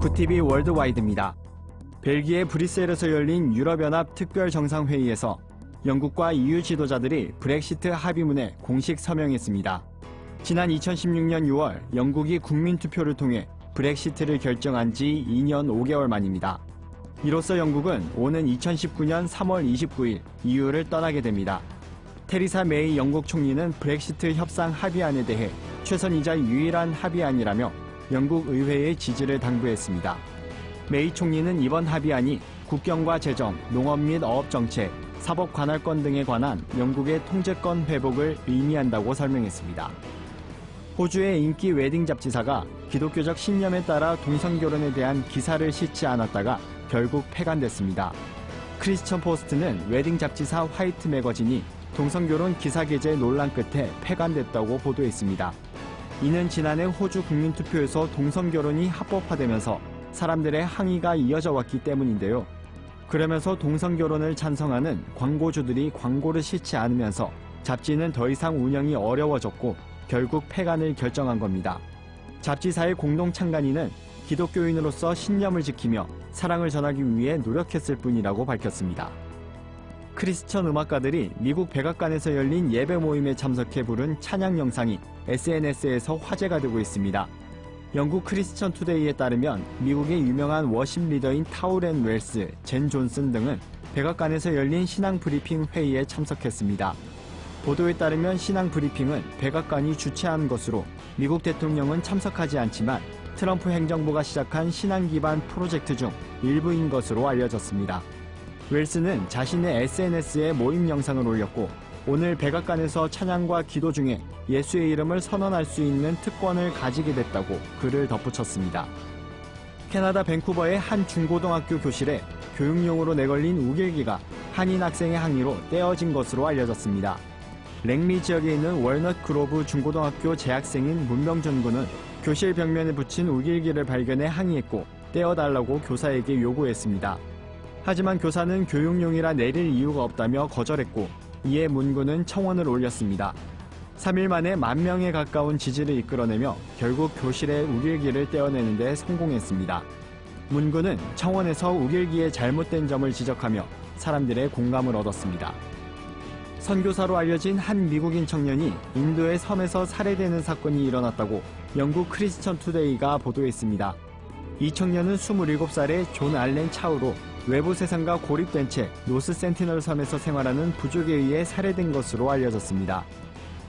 구티비 월드와이드입니다. 벨기에 브뤼셀에서 열린 유럽연합 특별정상회의에서 영국과 EU 지도자들이 브렉시트 합의문에 공식 서명했습니다. 지난 2016년 6월 영국이 국민투표를 통해 브렉시트를 결정한 지 2년 5개월 만입니다. 이로써 영국은 오는 2019년 3월 29일 EU를 떠나게 됩니다. 테리사 메이 영국 총리는 브렉시트 협상 합의안에 대해 최선이자 유일한 합의안이라며 영국 의회의 지지를 당부했습니다. 메이 총리는 이번 합의안이 국경과 재정, 농업 및 어업 정책, 사법 관할권 등에 관한 영국의 통제권 회복을 의미한다고 설명했습니다. 호주의 인기 웨딩 잡지사가 기독교적 신념에 따라 동성결혼에 대한 기사를 싣지 않았다가 결국 폐간됐습니다. 크리스천 포스트는 웨딩 잡지사 화이트 매거진이 동성결혼 기사 게재 논란 끝에 폐간됐다고 보도했습니다. 이는 지난해 호주 국민투표에서 동성결혼이 합법화되면서 사람들의 항의가 이어져 왔기 때문인데요. 그러면서 동성결혼을 찬성하는 광고주들이 광고를 싣지 않으면서 잡지는 더 이상 운영이 어려워졌고 결국 폐간을 결정한 겁니다. 잡지사의 공동 창간인은 기독교인으로서 신념을 지키며 사랑을 전하기 위해 노력했을 뿐이라고 밝혔습니다. 크리스천 음악가들이 미국 백악관에서 열린 예배 모임에 참석해 부른 찬양 영상이 SNS에서 화제가 되고 있습니다. 영국 크리스천 투데이에 따르면 미국의 유명한 워십 리더인 타우렌 웰스, 젠 존슨 등은 백악관에서 열린 신앙 브리핑 회의에 참석했습니다. 보도에 따르면 신앙 브리핑은 백악관이 주최한 것으로 미국 대통령은 참석하지 않지만 트럼프 행정부가 시작한 신앙 기반 프로젝트 중 일부인 것으로 알려졌습니다. 웰스는 자신의 SNS에 모임 영상을 올렸고 오늘 백악관에서 찬양과 기도 중에 예수의 이름을 선언할 수 있는 특권을 가지게 됐다고 글을 덧붙였습니다. 캐나다 밴쿠버의 한 중고등학교 교실에 교육용으로 내걸린 우길기가 한인 학생의 항의로 떼어진 것으로 알려졌습니다. 랭리 지역에 있는 월넛 그로브 중고등학교 재학생인 문병준 군은 교실 벽면에 붙인 우길기를 발견해 항의했고 떼어달라고 교사에게 요구했습니다. 하지만 교사는 교육용이라 내릴 이유가 없다며 거절했고 이에 문 군은 청원을 올렸습니다. 3일 만에 10,000명에 가까운 지지를 이끌어내며 결국 교실의 우길기를 떼어내는 데 성공했습니다. 문 군은 청원에서 우길기의 잘못된 점을 지적하며 사람들의 공감을 얻었습니다. 선교사로 알려진 한 미국인 청년이 인도의 섬에서 살해되는 사건이 일어났다고 영국 크리스천 투데이가 보도했습니다. 이 청년은 27살의 존 알렌 차우로 외부 세상과 고립된 채 노스 센티널 섬에서 생활하는 부족에 의해 살해된 것으로 알려졌습니다.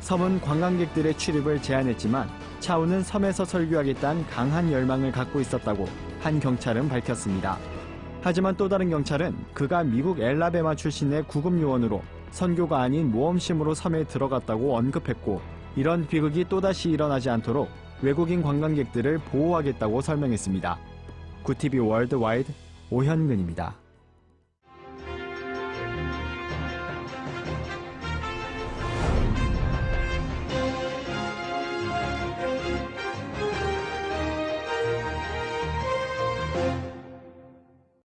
섬은 관광객들의 출입을 제한했지만 차우는 섬에서 설교하겠다는 강한 열망을 갖고 있었다고 한 경찰은 밝혔습니다. 하지만 또 다른 경찰은 그가 미국 엘라베마 출신의 구급 요원으로 선교가 아닌 모험심으로 섬에 들어갔다고 언급했고 이런 비극이 또다시 일어나지 않도록 외국인 관광객들을 보호하겠다고 설명했습니다. 구티비 월드와이드 오현근입니다.